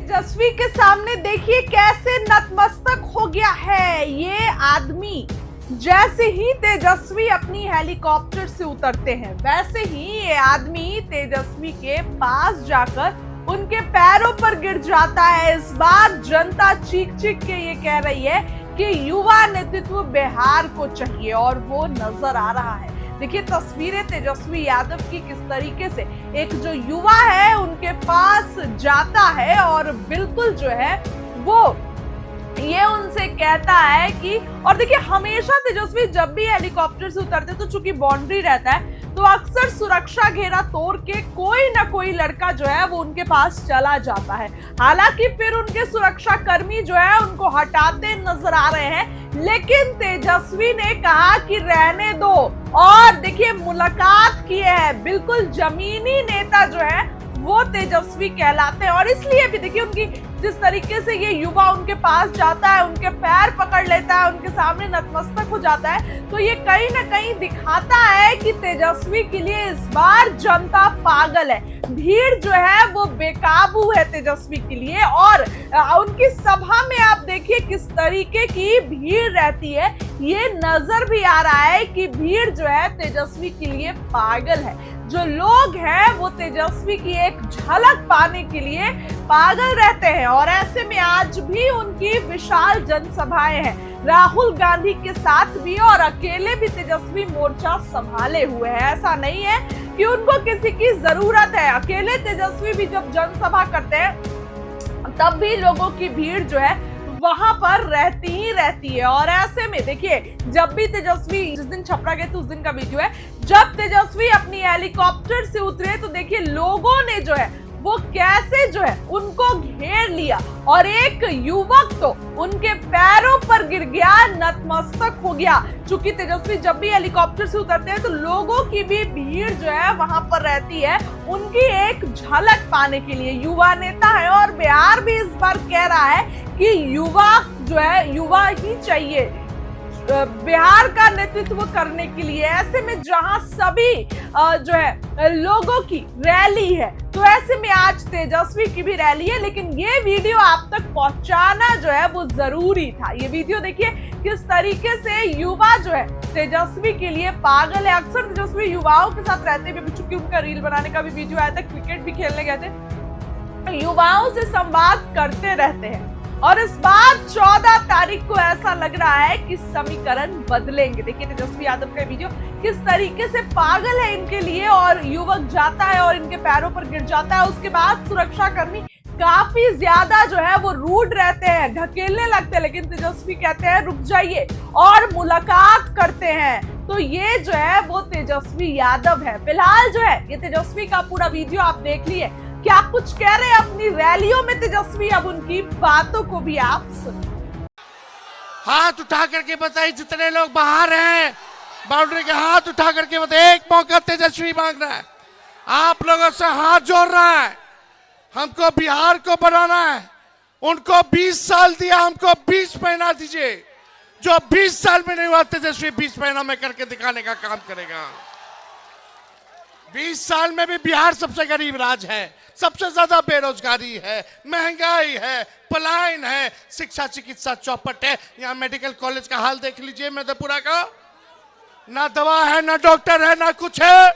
तेजस्वी के सामने देखिए कैसे नतमस्तक हो गया है ये आदमी। जैसे ही तेजस्वी अपनी हेलीकॉप्टर से उतरते हैं वैसे ही ये आदमी तेजस्वी के पास जाकर उनके पैरों पर गिर जाता है। इस बार जनता चीख चीख के ये कह रही है कि युवा नेतृत्व बिहार को चाहिए और वो नजर आ रहा है। देखिए तस्वीरें तेजस्वी यादव की किस तरीके से एक जो युवा है उनके पास जाता है और बिल्कुल जो है वो ये उनसे कहता है कि, और देखिए हमेशा तेजस्वी जब भी हेलीकॉप्टर से उतरते तो चूंकि बाउंड्री रहता है तो अक्सर सुरक्षा घेरा तोड़ के कोई ना कोई लड़का जो है वो उनके पास चला जाता है। हालांकि फिर उनके सुरक्षा कर्मी जो है उनको हटाते नजर आ रहे हैं, लेकिन तेजस्वी ने कहा कि रहने दो और देखिए मुलाकात किए हैं। बिल्कुल जमीनी नेता जो है वो तेजस्वी कहलाते हैं और इसलिए भी देखिए उनकी जिस तरीके से ये युवा उनके पास जाता है, उनके पैर पकड़ लेता है, उनके सामने नतमस्तक हो जाता है, तो ये कहीं ना कहीं दिखाता है कि तेजस्वी के लिए इस बार जनता पागल है। भीड़ जो है वो बेकाबू है तेजस्वी के लिए और उनकी सभा में आप देखिए किस तरीके की भीड़ रहती है। ये नजर भी आ रहा है कि भीड़ जो है तेजस्वी के लिए पागल है। जो लोग हैं वो तेजस्वी की एक झलक पाने के लिए पागल रहते हैं और ऐसे में आज भी उनकी विशाल जनसभाएं हैं। राहुल गांधी के साथ भी और अकेले भी तेजस्वी मोर्चा संभाले हुए हैं। ऐसा नहीं है कि उनको किसी की जरूरत है। अकेले तेजस्वी भी जब जनसभा करते हैं तब भी लोगों की भीड़ जो है वहां पर रहती ही रहती है। और ऐसे में देखिए जब भी तेजस्वी जिस दिन छपरा गए थे उस दिन का वीडियो है, जब तेजस्वी अपनी हेलीकॉप्टर से उतरे तो देखिए लोगों ने जो है वो कैसे जो है उनको घेर लिया और एक युवक तो उनके पैरों पर गिर गया, नतमस्तक हो गया। चूंकि तेजस्वी जब भी हेलीकॉप्टर से उतरते हैं तो लोगों की भी भीड़ जो है वहां पर रहती है उनकी एक झलक पाने के लिए। युवा नेता है और बिहार भी इस बार कह रहा है कि युवा जो है युवा ही चाहिए बिहार का नेतृत्व करने के लिए। ऐसे में जहां सभी जो है लोगों की रैली है तो ऐसे में आज तेजस्वी की भी रैली है, लेकिन ये वीडियो आप तक पहुंचाना जो है वो जरूरी था। ये वीडियो देखिए किस तरीके से युवा जो है तेजस्वी के लिए पागल है। अक्सर तेजस्वी युवाओं के साथ रहते हुए, चूंकि उनका रील बनाने का भी वीडियो आया था, क्रिकेट भी खेलने गए थे, युवाओं से संवाद करते रहते हैं और इस बार 14 तारीख को ऐसा लग रहा है कि समीकरण बदलेंगे। देखिए तेजस्वी यादव का वीडियो किस तरीके से पागल है इनके लिए और युवक जाता है और इनके पैरों पर गिर जाता है। उसके बाद सुरक्षा कर्मी काफी ज्यादा जो है वो रूड रहते हैं, ढकेलने लगते हैं, लेकिन तेजस्वी कहते हैं रुक जाइए और मुलाकात करते हैं। तो ये जो है वो तेजस्वी यादव है। फिलहाल जो है ये तेजस्वी का पूरा वीडियो आप देख लिए, क्या कुछ कह रहे हैं अपनी रैलियों में तेजस्वी, अब उनकी बातों को भी आप सुनिए। हाथ उठा करके बताइए जितने लोग बाहर हैं बाउंड्री के, हाथ उठा करके बताइए। एक मौका तेजस्वी मांग रहा है, आप लोगों से हाथ जोड़ रहा है। हमको बिहार को बनाना है। उनको 20 साल दिया, हमको 20 महीना दीजिए। जो 20 साल में नहीं हुआ तेजस्वी 20 महीना में करके दिखाने का काम करेगा। 20 साल में भी बिहार सबसे गरीब राज्य है, सबसे ज्यादा बेरोजगारी है, महंगाई है, पलायन है, शिक्षा चिकित्सा चौपट है। यहाँ मेडिकल कॉलेज का हाल देख लीजिए मधेपुरा का, ना दवा है, ना डॉक्टर है, ना कुछ है,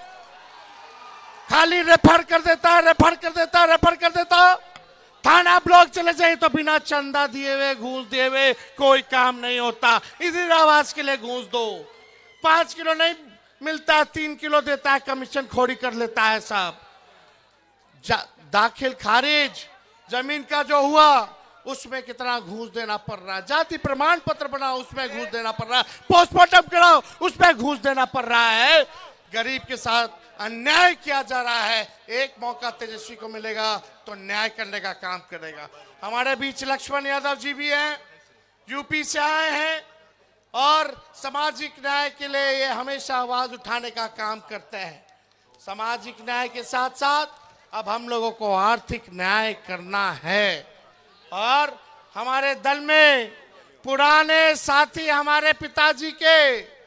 खाली रेफर कर देता है, रेफर कर देता है, रेफर कर देता। थाना ब्लॉक चले जाए तो बिना चंदा दिए हुए, घूस दिए हुए कोई काम नहीं होता। इंदिरावास के लिए घूस दो, 5 किलो नहीं मिलता है, 3 किलो देता है, कमीशन खोरी कर लेता है साहब। दाखिल खारिज जमीन का जो हुआ उसमें कितना घूस देना पड़ रहा है, जाति प्रमाण पत्र बनाओ उसमें घूस देना पड़ रहा है, पोस्टमार्टम कराओ उसमें घूस देना पड़ रहा है। गरीब के साथ अन्याय किया जा रहा है। एक मौका तेजस्वी को मिलेगा तो न्याय करने का काम करेगा। हमारे बीच लक्ष्मण यादव जी भी हैं, यूपी से आए हैं और सामाजिक न्याय के लिए ये हमेशा आवाज उठाने का काम करते हैं। सामाजिक न्याय के साथ साथ अब हम लोगों को आर्थिक न्याय करना है और हमारे दल में पुराने साथी हमारे पिताजी के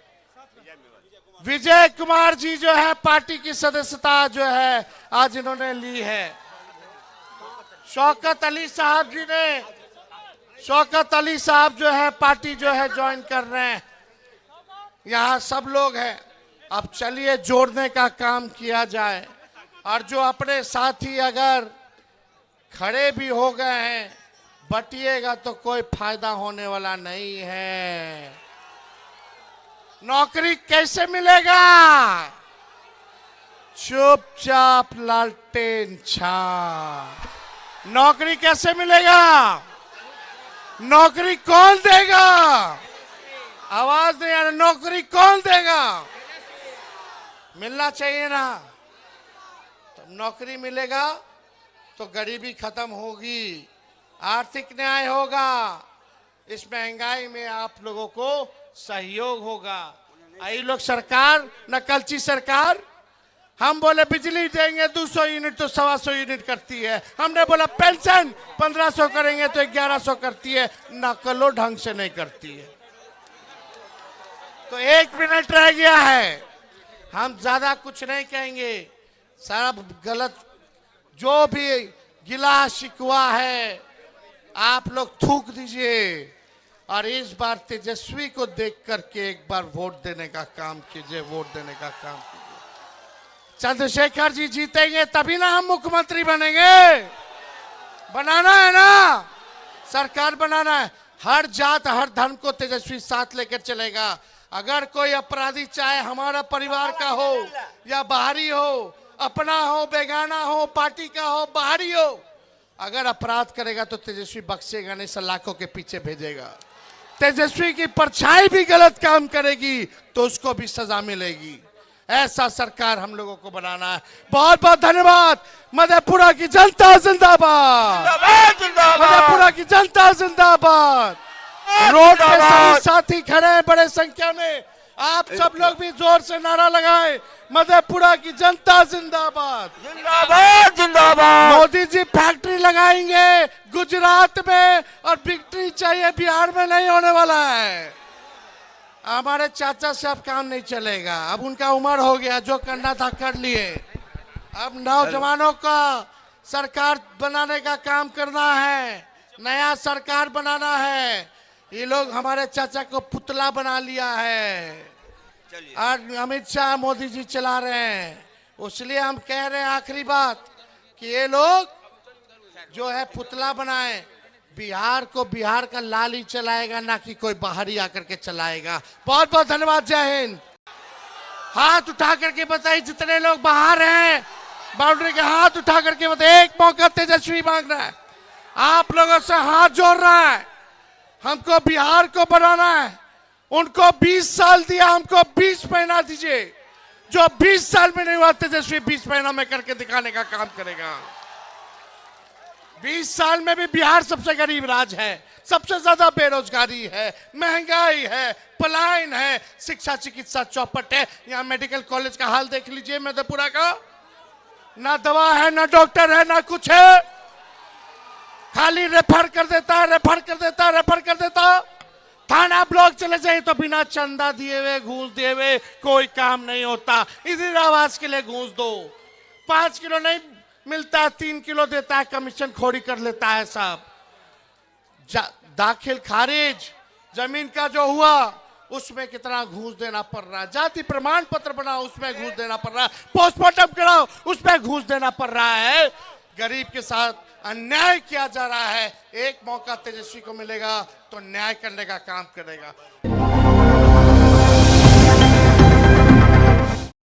विजय कुमार जी जो है पार्टी की सदस्यता जो है आज इन्होंने ली है। शौकत अली साहब जी ने, शौकत अली साहब जो है पार्टी जो है ज्वाइन कर रहे हैं। यहाँ सब लोग हैं। अब चलिए जोड़ने का काम किया जाए। और जो अपने साथी अगर खड़े भी हो गए हैं, बटिएगा तो कोई फायदा होने वाला नहीं है। नौकरी कैसे मिलेगा? चुपचाप लालटेन छाप। नौकरी कैसे मिलेगा? नौकरी कौन देगा? आवाज नहीं आ रही। नौकरी कौन देगा? मिलना चाहिए ना। तो नौकरी मिलेगा तो गरीबी खत्म होगी, आर्थिक न्याय होगा, इस महंगाई में आप लोगों को सहयोग होगा। आई लोग सरकार, नकलची सरकार, हम बोले बिजली देंगे 200 यूनिट तो 125 यूनिट करती है। हमने बोला पेंशन 1500 करेंगे तो 1100 करती है। नकलो ढंग से नहीं करती है। तो 1 मिनट रह गया है, हम ज्यादा कुछ नहीं कहेंगे। सारा गलत जो भी गिला शिकवा है आप लोग थूक दीजिए और इस बार तेजस्वी को देख करके एक बार वोट देने का काम कीजिए। वोट देने का काम कीजिए। चंद्रशेखर जी जीतेंगे तभी ना हम मुख्यमंत्री बनेंगे। बनाना है ना, सरकार बनाना है। हर जात हर धर्म को तेजस्वी साथ लेकर चलेगा। अगर कोई अपराधी चाहे हमारा परिवार का हो या बाहरी हो, अपना हो बेगाना हो, पार्टी का हो बाहरी हो, अगर अपराध करेगा तो तेजस्वी बख्शेगा नहीं, सलाखों के पीछे भेजेगा। तेजस्वी की परछाई भी गलत काम करेगी तो उसको भी सजा मिलेगी। ऐसा सरकार हम लोगों को बनाना है। बहुत बहुत धन्यवाद। मधेपुरा की जनता जिंदाबाद, मधेपुरा की जनता जिंदाबाद। रोड पे सभी साथी खड़े हैं बड़े संख्या में। आप सब लोग भी जोर से नारा लगाएं, मधेपुरा की जनता जिंदाबाद, जिंदाबाद जिंदाबाद। मोदी जी फैक्ट्री लगाएंगे गुजरात में और विक्ट्री चाहिए बिहार में नहीं होने वाला है। हमारे चाचा से अब काम नहीं चलेगा। अब उनका उम्र हो गया, जो करना था कर लिए। अब नौजवानों का सरकार बनाने का काम करना है, नया सरकार बनाना है। ये लोग हमारे चाचा को पुतला बना लिया है और अमित शाह मोदी जी चला रहे हैं। इसलिए हम कह रहे हैं आखिरी बात कि ये लोग जो है पुतला बनाए। बिहार को बिहार का लाल ही चलाएगा, ना कि कोई बाहरी आकर के चलाएगा। बहुत बहुत धन्यवाद। जय हिंद। हाथ उठा करके बताइए जितने लोग बाहर हैं बाउंड्री के, हाथ उठा करके बताइए। एक मौका तेजस्वी मांग रहा है, आप लोगों से हाथ जोड़ रहा है। हमको बिहार को बनाना है। उनको 20 साल दिया, हमको 20 महीना दीजिए। जो 20 साल में नहीं हुआ तेजस्वी 20 महीना में करके दिखाने का काम करेगा। 20 साल में भी बिहार सबसे गरीब राज्य है, सबसे ज्यादा बेरोजगारी है, महंगाई है, पलायन है, शिक्षा चिकित्सा चौपट है। यहाँ मेडिकल कॉलेज का हाल देख लीजिए मधेपुरा का। ना दवा है, ना डॉक्टर है, ना कुछ है। खाली रेफर कर देता है, रेफर कर देता है, रेफर कर देता। थाना ब्लॉक चले जाए तो बिना चंदा दिए हुए, घूस दिए हुए कोई काम नहीं होता। इंदिरा आवास के लिए घूस दो, 5 किलो नहीं मिलता, 3 किलो देता है, कमीशन खोरी कर लेता है साहब। दाखिल खारिज जमीन का जो हुआ उसमें कितना घूस देना पड़ रहा है। जाति प्रमाण पत्र बनाओ उसमें घूस देना पड़ रहा है। पोस्टमार्टम कराओ उसमें घूस देना पड़ रहा है। गरीब के साथ अन्याय किया जा रहा है। एक मौका तेजस्वी को मिलेगा तो न्याय करने का काम करेगा।